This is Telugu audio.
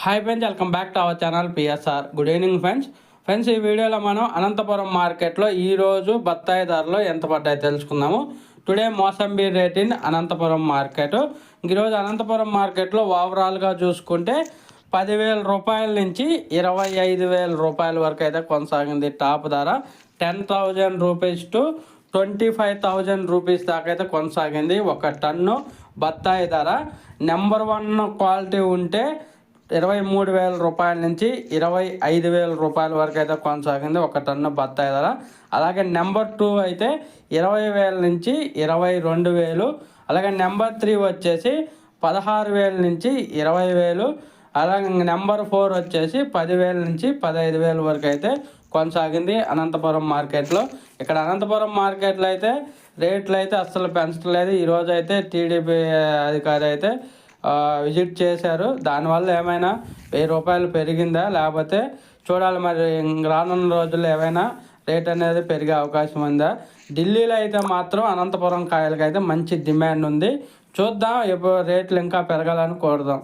Hi friends, welcome back to our channel PSR. Good evening friends ఈ వీడియోలో మనం అనంతపురం మార్కెట్లో ఈరోజు బత్తాయి ధరలు ఎంత పడ్డాయి తెలుసుకుందాము. Today mosambi rate in Anantapuram market. ఈరోజు అనంతపురం మార్కెట్లో ఓవరాల్గా చూసుకుంటే 10,000 రూపాయల నుంచి 25,000 రూపాయల వరకు అయితే కొనసాగింది. టాప్ ధర 10,000 రూపీస్ టు 25,000 రూపీస్ దాకా అయితే కొనసాగింది. ఒక టన్ను బత్తాయి ధర నెంబర్ 1 క్వాలిటీ ఉంటే 23,000 రూపాయల నుంచి 25,000 రూపాయల వరకు అయితే కొనసాగింది ఒక టన్ను బత్తాయి ధర. అలాగే నెంబర్ 2 అయితే 20,000 నుంచి 22,000. అలాగే నెంబర్ 3 వచ్చేసి 16,000 నుంచి 20,000. అలాగే నెంబర్ 4 వచ్చేసి 10,000 నుంచి 15,000 వరకు అయితే కొనసాగింది అనంతపురం మార్కెట్లో. ఇక్కడ అనంతపురం మార్కెట్లో అయితే రేట్లు అయితే అస్సలు పెంచట్లేదు. ఈరోజు అయితే టీడీపీ అధికారి అయితే విజిట్ చేశారు. దానివల్ల ఏమైనా 1000 రూపాయలు పెరిగిందా లేకపోతే చూడాలి. మరి రానున్న రోజుల్లో ఏమైనా రేట్ అనేది పెరిగే అవకాశం ఉందా? ఢిల్లీలో అయితే మాత్రం అనంతపురం కాయలకైతే మంచి డిమాండ్ ఉంది. చూద్దాం, ఎప్పుడు రేట్లు ఇంకా పెరగాలని కోరుదాం.